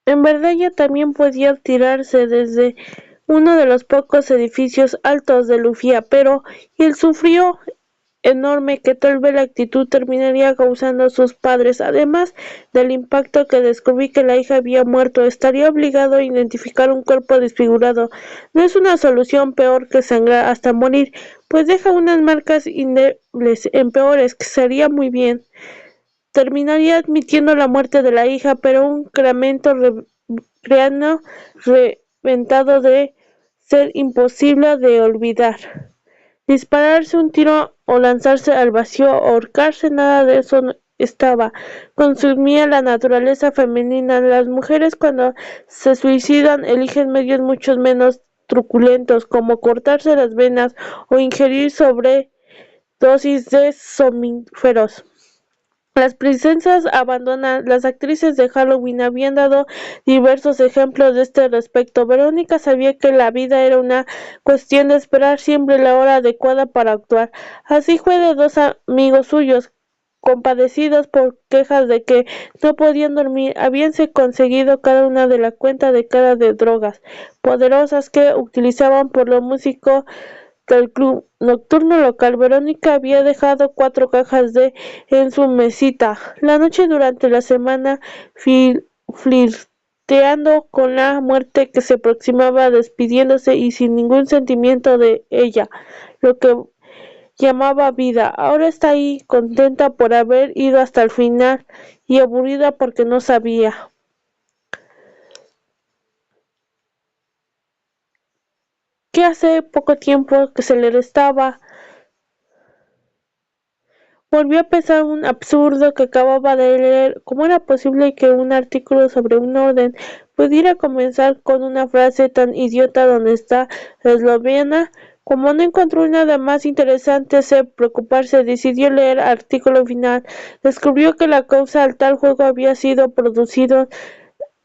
En verdad ella también podía tirarse desde uno de los pocos edificios altos de Lufía, pero y el sufrió enorme que tal vez la actitud terminaría causando a sus padres. Además del impacto que descubrí que la hija había muerto, estaría obligado a identificar un cuerpo desfigurado. No es una solución peor que sangrar hasta morir, pues deja unas marcas indelebles en peores, que sería muy bien. Terminaría admitiendo la muerte de la hija, pero un cremento cráneo reventado de ser imposible de olvidar. Dispararse un tiro o lanzarse al vacío o ahorcarse, nada de eso estaba. Consumía la naturaleza femenina. Las mujeres cuando se suicidan eligen medios mucho menos truculentos, como cortarse las venas o ingerir sobredosis de somníferos. Las princesas abandonan. Las actrices de Halloween habían dado diversos ejemplos de este respecto. Verónica sabía que la vida era una cuestión de esperar siempre la hora adecuada para actuar. Así fue de dos amigos suyos, compadecidos por quejas de que no podían dormir, habíanse conseguido cada una de la cuenta de cada de drogas poderosas que utilizaban por los músicos del club nocturno local. Verónica había dejado 4 cajas en su mesita. La noche durante la semana flirteando con la muerte que se aproximaba, despidiéndose y sin ningún sentimiento de ella, lo que llamaba vida. Ahora está ahí, contenta por haber ido hasta el final y aburrida porque no sabía que hace poco tiempo que se le restaba. Volvió a pensar un absurdo que acababa de leer: ¿cómo era posible que un artículo sobre un orden pudiera comenzar con una frase tan idiota? ¿Dónde está Eslovenia? Como no encontró nada más interesante que preocuparse, decidió leer el artículo final. Descubrió que la causa al tal juego había sido producido en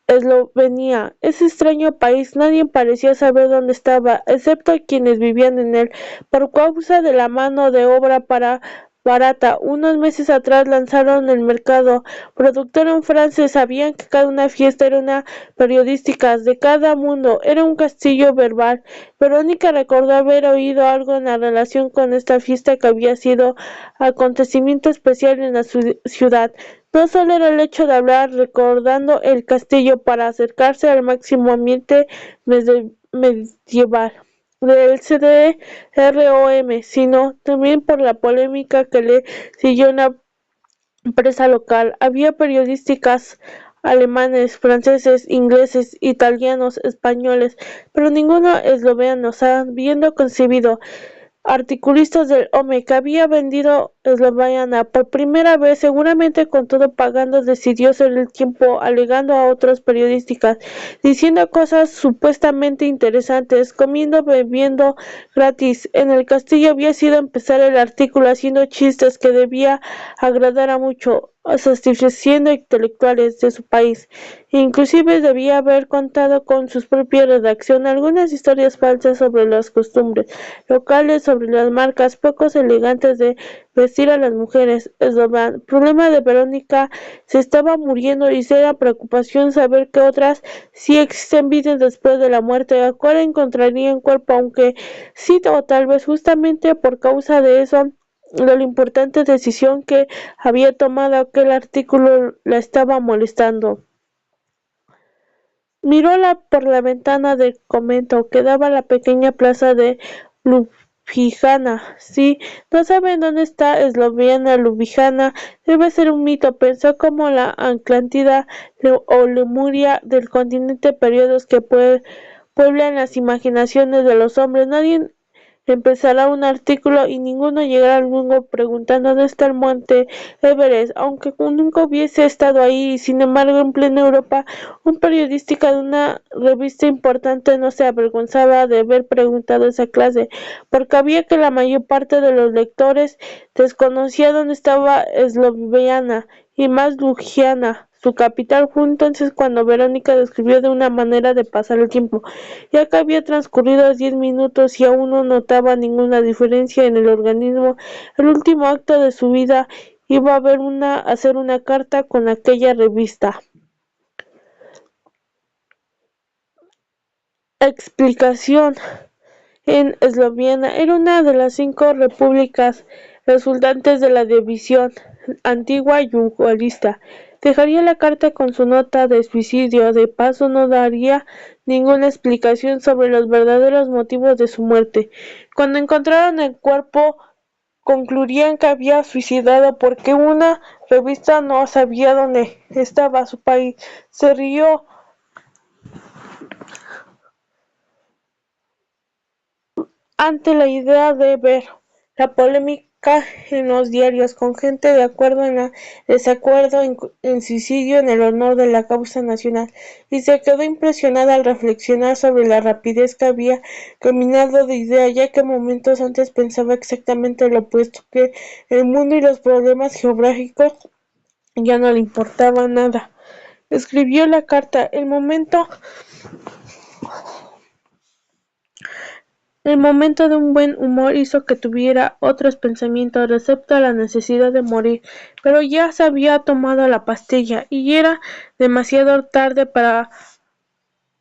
Eslovenia. Ese extraño país, nadie parecía saber dónde estaba, excepto quienes vivían en él, por causa de la mano de obra barata. Unos meses atrás lanzaron el mercado. Productor en Francia, sabían que cada una fiesta era una periodística de cada mundo, era un castillo verbal. Verónica recordó haber oído algo en la relación con esta fiesta que había sido acontecimiento especial en la ciudad. No solo era el hecho de hablar recordando el castillo para acercarse al máximo ambiente medieval del CDROM, sino también por la polémica que le siguió en la prensa local. Había periodistas alemanes, franceses, ingleses, italianos, españoles, pero ninguno esloveno, habiendo concebido articulistas del HOME que había vendido Eslovenia por primera vez, seguramente con todo pagando, decidió hacer el tiempo alegando a otros periodistas, diciendo cosas supuestamente interesantes, comiendo, bebiendo gratis. En el castillo había sido empezar el artículo haciendo chistes que debía agradar a mucho, satisfaciendo intelectuales de su país. Inclusive debía haber contado con su propia redacción algunas historias falsas sobre las costumbres locales, sobre las marcas pocos elegantes de vestir a las mujeres. El problema de Verónica se estaba muriendo y era preocupación saber que otras sí existen vidas después de la muerte, a cual encontrarían cuerpo, aunque sí o tal vez justamente por causa de eso de la importante decisión que había tomado aquel artículo la estaba molestando. Miró por la ventana del convento que daba a la pequeña plaza de Ljubljana. Sí, no saben dónde está Eslovenia. Ljubljana debe ser un mito, pensó, como la Atlántida o Lemuria del continente, periodos que pueblan las imaginaciones de los hombres. Nadie empezará un artículo y ninguno llegará al mundo preguntando dónde está el monte Everest, aunque nunca hubiese estado ahí. Sin embargo, en plena Europa, un periodista de una revista importante no se avergonzaba de haber preguntado esa clase, porque sabía que la mayor parte de los lectores desconocía dónde estaba Eslovenia y más Ljubljana, su capital. Fue entonces cuando Verónica describió de una manera de pasar el tiempo, ya que había transcurrido 10 minutos y aún no notaba ninguna diferencia en el organismo. El último acto de su vida iba a hacer una carta con aquella revista. explicación en Eslovenia era una de las 5 repúblicas resultantes de la división antigua yugoslavia. Dejaría la carta con su nota de suicidio, de paso no daría ninguna explicación sobre los verdaderos motivos de su muerte. Cuando encontraron el cuerpo, concluirían que había suicidado porque una revista no sabía dónde estaba su país. Se rió ante la idea de ver la polémica en los diarios, con gente de acuerdo en desacuerdo en suicidio en el honor de la causa nacional, y se quedó impresionada al reflexionar sobre la rapidez que había caminado de idea, ya que momentos antes pensaba exactamente lo opuesto, que el mundo y los problemas geográficos ya no le importaban nada. Escribió la carta. El momento de un buen humor hizo que tuviera otros pensamientos respecto a la necesidad de morir, pero ya se había tomado la pastilla y era demasiado tarde para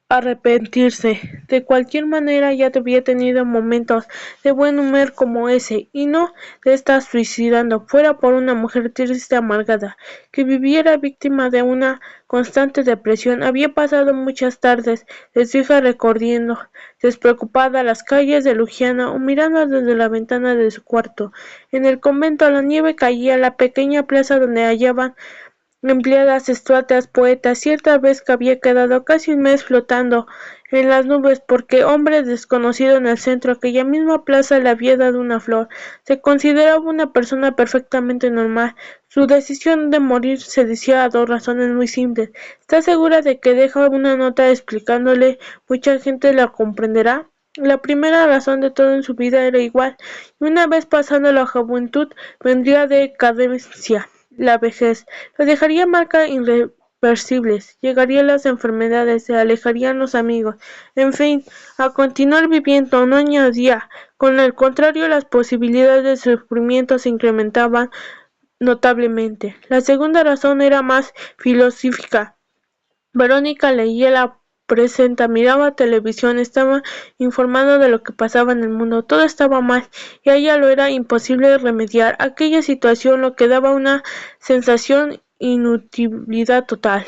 arrepentirse. De cualquier manera, ya había tenido momentos de buen humor como ese, y no de estar suicidando, fuera por una mujer triste amargada, que viviera víctima de una constante depresión. Había pasado muchas tardes de su hija recorriendo, despreocupada, las calles de Ljubljana o mirando desde la ventana de su cuarto. En el convento la nieve caía, la pequeña plaza donde hallaban empleadas, estatuas, poetas. Cierta vez que había quedado casi un mes flotando en las nubes porque hombre desconocido en el centro, aquella misma plaza, le había dado una flor. Se consideraba una persona perfectamente normal. Su decisión de morir se decía a 2 razones muy simples. ¿Está segura de que deja una nota explicándole? Mucha gente la comprenderá. La primera razón de todo en su vida era igual, y una vez pasando la juventud vendría decadencia, la vejez. Lo dejaría marcas irreversibles, llegarían las enfermedades, se alejarían los amigos, en fin, a continuar viviendo. No añadía. Con el contrario, las posibilidades de sufrimiento se incrementaban notablemente. La segunda razón era más filosófica. Verónica leía la prensa, miraba televisión, estaba informada de lo que pasaba en el mundo. Todo estaba mal y a ella lo era imposible remediar. Aquella situación lo que daba una sensación inutilidad total.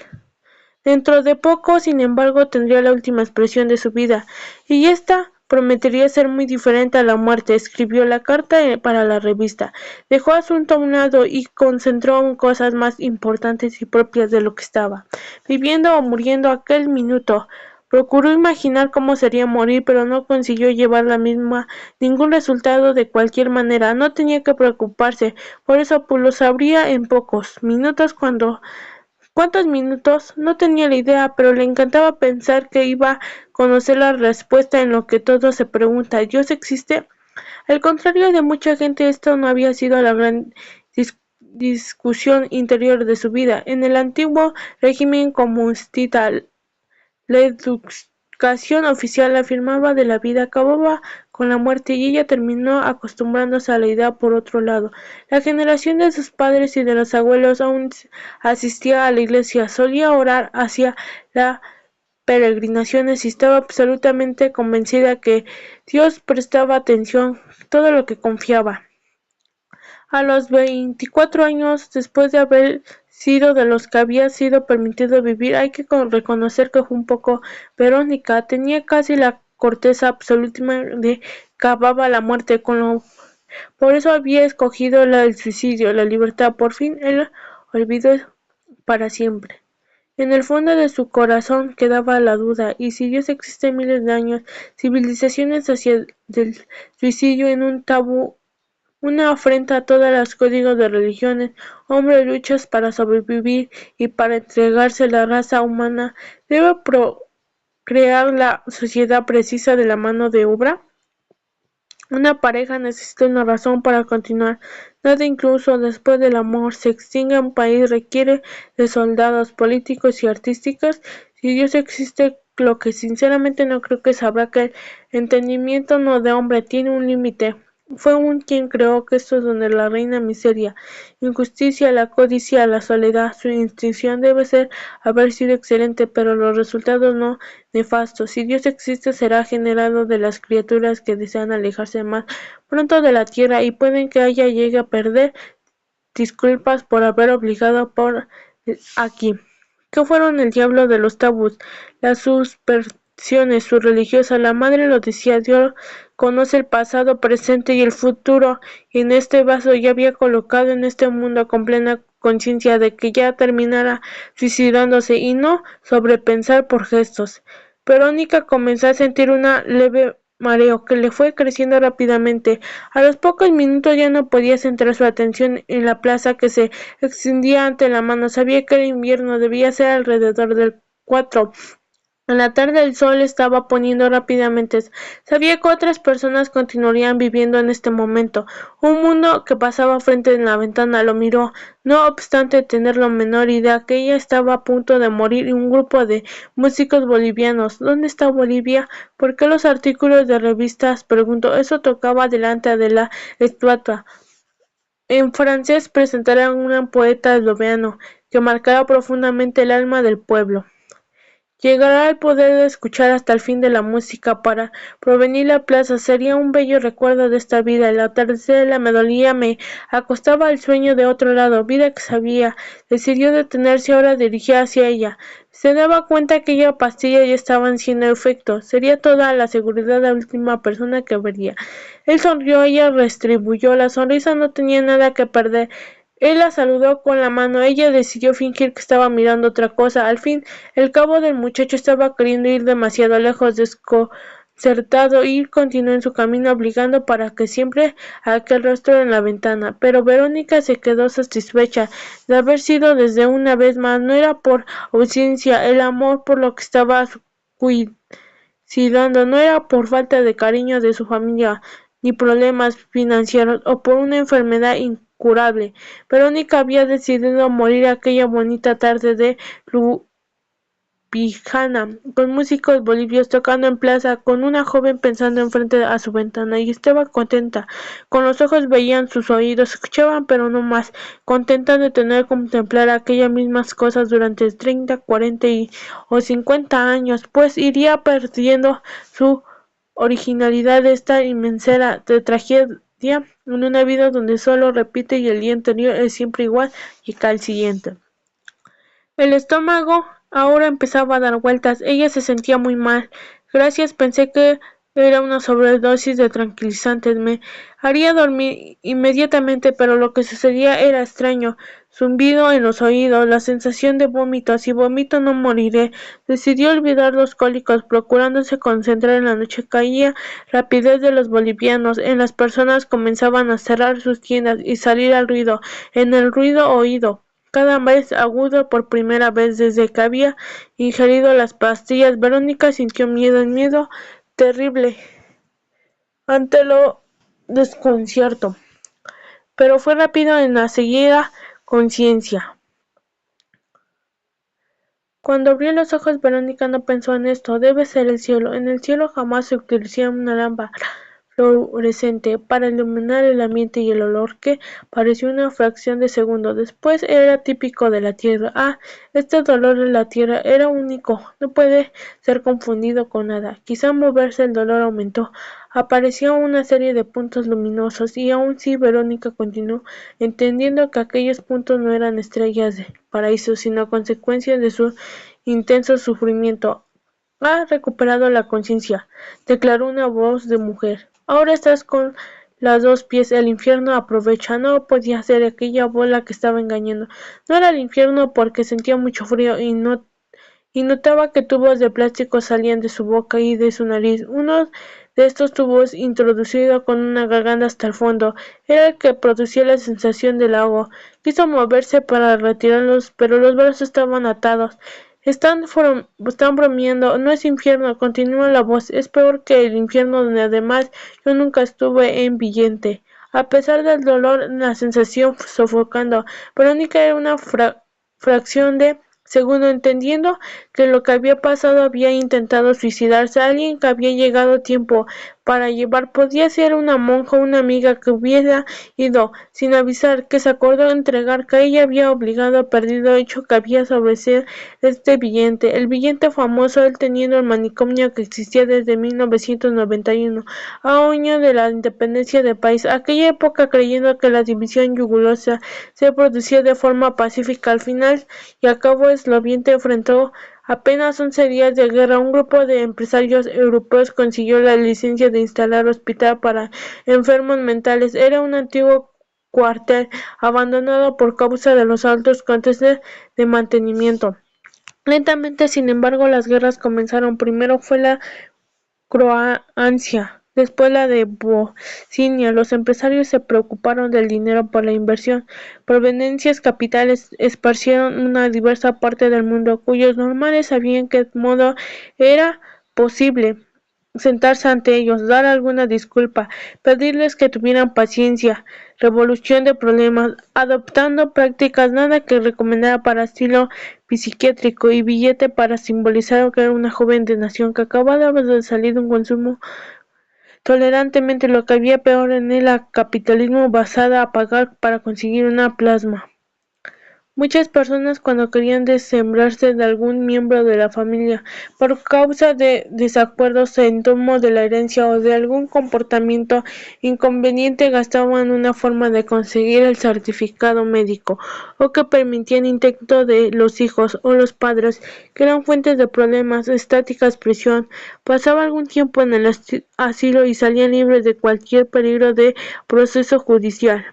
Dentro de poco, sin embargo, tendría la última expresión de su vida, y esta prometería ser muy diferente a la muerte. Escribió la carta para la revista, dejó asunto a un lado y concentró en cosas más importantes y propias de lo que estaba viviendo o muriendo aquel minuto. Procuró imaginar cómo sería morir, pero no consiguió llevar ningún resultado de cualquier manera. No tenía que preocuparse, por eso pues lo sabría en pocos minutos. ¿Cuántos minutos? No tenía la idea, pero le encantaba pensar que iba a conocer la respuesta en lo que todo se pregunta: ¿Dios existe? Al contrario de mucha gente, esto no había sido la gran discusión interior de su vida. En el antiguo régimen comunista, la educación oficial afirmaba que la vida acababa con la muerte, y ella terminó acostumbrándose a la idea. Por otro lado, la generación de sus padres y de los abuelos aún asistía a la iglesia, solía orar, hacía las peregrinaciones y estaba absolutamente convencida que Dios prestaba atención a todo lo que confiaba. A los 24 años, después de haber sido de los que había sido permitido vivir, hay que reconocer que fue un poco Verónica. Tenía casi la corteza absoluta de que acababa la muerte, por eso había escogido el suicidio, la libertad, por fin el olvido para siempre. En el fondo de su corazón quedaba la duda: ¿y si Dios existe miles de años? Civilizaciones hacia del suicidio en un tabú, una afrenta a todos los códigos de religiones. Hombre luchas para sobrevivir y para entregarse. La raza humana debe crear la sociedad precisa de la mano de obra. Una pareja necesita una razón para continuar. Nada, incluso después del amor, se extingue. Un país requiere de soldados políticos y artísticos. Si Dios existe, lo que sinceramente no creo, que sabrá que el entendimiento no de hombre tiene un límite. Fue un quien creó que esto es donde la reina miseria, injusticia, la codicia, la soledad. Su intención debe ser haber sido excelente, pero los resultados no nefastos. Si Dios existe, será generado de las criaturas que desean alejarse más pronto de la tierra y pueden que ella llegue a perder. Disculpas por haber obligado por aquí. ¿Qué fueron el diablo de los tabús? Las supersticiones, su religiosa. La madre lo decía, Dios conoce el pasado, presente y el futuro, y en este vaso ya había colocado en este mundo con plena conciencia de que ya terminara suicidándose y no sobrepensar por gestos. Verónica comenzó a sentir una leve mareo que le fue creciendo rápidamente. A los pocos minutos ya no podía centrar su atención en la plaza que se extendía ante la mano. Sabía que era invierno, debía ser alrededor del 4. En la tarde el sol estaba poniendo rápidamente. Sabía que otras personas continuarían viviendo en este momento. Un mundo que pasaba frente en la ventana lo miró, no obstante tener la menor idea que ella estaba a punto de morir y un grupo de músicos bolivianos. ¿Dónde está Bolivia? ¿Por qué los artículos de revistas? Preguntó. Eso tocaba delante de la estatua. En francés presentarán un poeta esloveno que marcará profundamente el alma del pueblo. Llegará al poder de escuchar hasta el fin de la música para provenir la plaza. Sería un bello recuerdo de esta vida. El atardecer la me dolía, me acostaba al sueño de otro lado. Vida que sabía. Decidió detenerse, ahora dirigía hacia ella. Se daba cuenta que aquella pastilla ya estaba haciendo efecto. Sería toda la seguridad la última persona que vería. Él sonrió, ella retribuyó. La sonrisa no tenía nada que perder. Él la saludó con la mano, ella decidió fingir que estaba mirando otra cosa. Al fin el cabo del muchacho estaba queriendo ir demasiado lejos, desconcertado, y continuó en su camino obligando para que siempre aquel rostro en la ventana. Pero Verónica se quedó satisfecha de haber sido desde una vez más. No era por ausencia, el amor por lo que estaba cuidando, no era por falta de cariño de su familia, ni problemas financieros, o por una enfermedad incurable. Verónica había decidido morir aquella bonita tarde de Ljubljana, con músicos bolivianos tocando en plaza, con una joven pensando enfrente a su ventana, y estaba contenta. Con los ojos veían, sus oídos escuchaban, pero no más, contenta de tener que contemplar aquellas mismas cosas durante 30, 40 o 50 años, pues iría perdiendo su originalidad esta inmensa de tragedia en una vida donde solo repite y el día anterior es siempre igual y que al siguiente. El estómago ahora empezaba a dar vueltas. Ella se sentía muy mal. Gracias, pensé que era una sobredosis de tranquilizantes. Me haría dormir inmediatamente, pero lo que sucedía era extraño. Zumbido en los oídos, la sensación de vómito. Si vomito no moriré. Decidió olvidar los cólicos, procurándose concentrar en la noche. Caía rapidez de los bolivianos. En las personas comenzaban a cerrar sus tiendas y salir al ruido. En el ruido oído cada vez agudo por primera vez desde que había ingerido las pastillas. Verónica sintió miedo terrible ante lo desconcierto, pero fue rápido en la seguida conciencia. Cuando abrió los ojos, Verónica no pensó en esto. Debe ser el cielo. En el cielo jamás se utilizaría una lámpara fluorescente para iluminar el ambiente y el olor que pareció una fracción de segundo después era típico de la tierra. Este dolor de la tierra era único, no puede ser confundido con nada. Quizá moverse el dolor aumentó. Apareció una serie de puntos luminosos y aún si Verónica continuó entendiendo que aquellos puntos no eran estrellas del paraíso, sino consecuencias de su intenso sufrimiento. Ha recuperado la conciencia, declaró una voz de mujer. Ahora estás con los dos pies. El infierno aprovecha. No podía ser aquella bola que estaba engañando. No era el infierno porque sentía mucho frío y notaba que tubos de plástico salían de su boca y de su nariz. Uno de estos tubos, introducido con una garganta hasta el fondo, era el que producía la sensación del agua. Quiso moverse para retirarlos, pero los brazos estaban atados. Están bromeando, no es infierno, continúa la voz, es peor que el infierno donde además yo nunca estuve en Villente. A pesar del dolor, la sensación sofocando, Verónica era una fracción de segundo entendiendo que lo que había pasado había intentado suicidarse, alguien que había llegado a tiempo para llevar. Podía ser una monja o una amiga que hubiera ido sin avisar, que se acordó entregar, que ella había obligado a perdido hecho que había sobre ser este billete. El billete famoso, él teniendo el manicomio que existía desde 1991, a año de la independencia del país. Aquella época, creyendo que la división yugoslava se producía de forma pacífica, al final y al cabo Eslovienia enfrentó apenas 11 días de guerra. Un grupo de empresarios europeos consiguió la licencia de instalar hospital para enfermos mentales. Era un antiguo cuartel abandonado por causa de los altos costes de mantenimiento. Lentamente, sin embargo, las guerras comenzaron. Primero fue la Croacia, después la de Bosnia. Los empresarios se preocuparon del dinero por la inversión. Providencias capitales esparcieron una diversa parte del mundo, cuyos normales sabían que modo era posible sentarse ante ellos, dar alguna disculpa, pedirles que tuvieran paciencia, revolución de problemas, adoptando prácticas nada que recomendara para estilo psiquiátrico y billete para simbolizar que era una joven de nación que acababa de salir de un consumo tolerantemente. Lo que había peor en el capitalismo basada a pagar para conseguir una plasma. Muchas personas cuando querían desmembrarse de algún miembro de la familia por causa de desacuerdos en torno de la herencia o de algún comportamiento inconveniente gastaban una forma de conseguir el certificado médico o que permitían intento de los hijos o los padres que eran fuentes de problemas, estáticas, prisión. Pasaba algún tiempo en el asilo y salían libres de cualquier peligro de proceso judicial.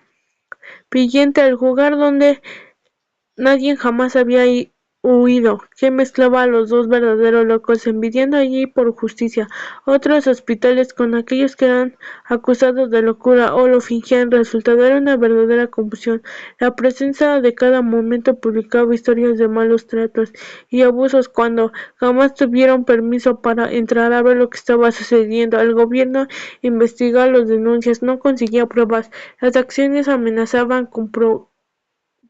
Pillente, el lugar donde nadie jamás había huido, que mezclaba a los dos verdaderos locos, envidiando allí por justicia otros hospitales con aquellos que eran acusados de locura o lo fingían. El resultado era una verdadera confusión. La prensa de cada momento publicaba historias de malos tratos y abusos cuando jamás tuvieron permiso para entrar a ver lo que estaba sucediendo. El gobierno investigaba las denuncias, no conseguía pruebas, las acciones amenazaban con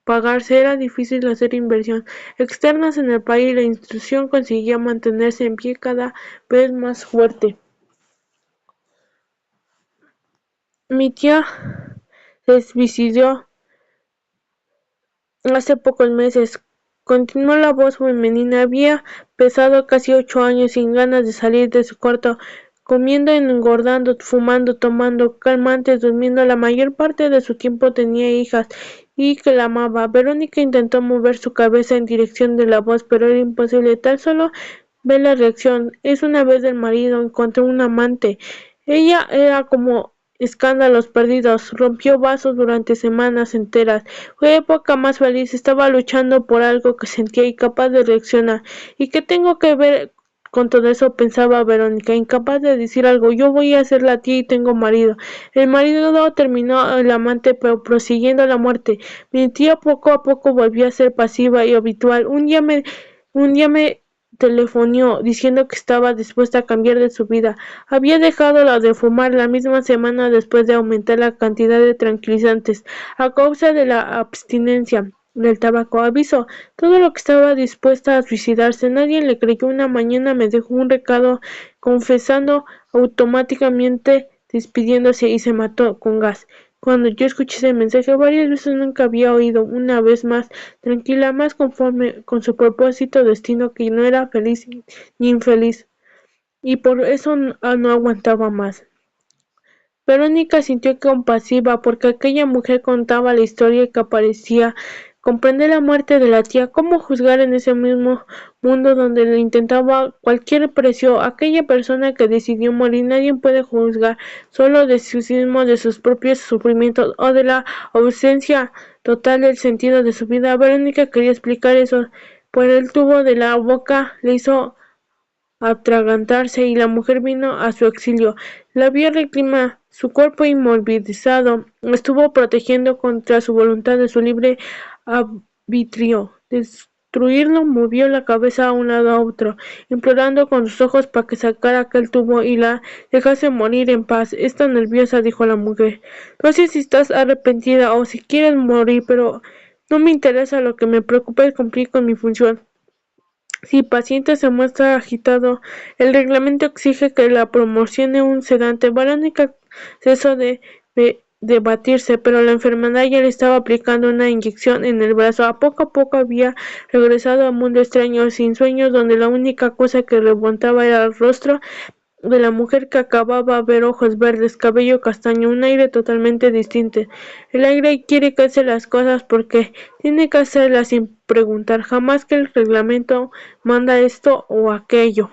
pagarse, era difícil hacer inversión externas en el país. La institución conseguía mantenerse en pie cada vez más fuerte. Mi tía se suicidó hace pocos meses, continuó la voz femenina. Había pesado casi 8 años sin ganas de salir de su cuarto, comiendo, engordando, fumando, tomando calmantes, durmiendo. La mayor parte de su tiempo tenía hijas y que la amaba. Verónica intentó mover su cabeza en dirección de la voz, pero era imposible. Tan solo ve la reacción. Es una vez del marido, encontró un amante. Ella era como escándalos perdidos, rompió vasos durante semanas enteras. Fue época más feliz, estaba luchando por algo que sentía incapaz de reaccionar. ¿Y qué tengo que ver con todo eso?, pensaba Verónica, incapaz de decir algo. Yo voy a ser la tía y tengo marido. El marido terminó el amante, pero prosiguiendo la muerte. Mi tía poco a poco volvió a ser pasiva y habitual. Un día me telefonó diciendo que estaba dispuesta a cambiar de su vida. Había dejado la de fumar la misma semana después de aumentar la cantidad de tranquilizantes a causa de la abstinencia del tabaco. Aviso todo lo que estaba dispuesta a suicidarse. Nadie le creyó. Una mañana me dejó un recado confesando automáticamente, despidiéndose y se mató con gas. Cuando yo escuché ese mensaje varias veces, nunca había oído una vez más tranquila, más conforme con su propósito destino, que no era feliz ni infeliz, y por eso no aguantaba más. Verónica sintió compasiva porque aquella mujer contaba la historia que aparecía. Comprender la muerte de la tía, cómo juzgar en ese mismo mundo donde le intentaba cualquier precio aquella persona que decidió morir. Nadie puede juzgar solo de sí mismo, de sus propios sufrimientos o de la ausencia total del sentido de su vida. Verónica quería explicar eso, pero el tubo de la boca le hizo atragantarse y la mujer vino a su auxilio. La vio reclina, su cuerpo inmovilizado, estuvo protegiendo contra su voluntad de su libre arbitrio. Destruirlo, movió la cabeza a un lado a otro, implorando con sus ojos para que sacara aquel tubo y la dejase morir en paz. Está nerviosa, dijo la mujer. No sé si estás arrepentida o si quieres morir, pero no me interesa. Lo que me preocupa es cumplir con mi función. Si paciente se muestra agitado, el reglamento exige que la promocione un sedante. Verónica cesó de batirse, pero la enfermera ya le estaba aplicando una inyección en el brazo. A poco había regresado a un mundo extraño, sin sueños, donde la única cosa que remontaba era el rostro de la mujer que acababa de ver, ojos verdes, cabello castaño, un aire totalmente distinto. El aire quiere que hace las cosas porque tiene que hacerlas sin preguntar, jamás que el reglamento manda esto o aquello.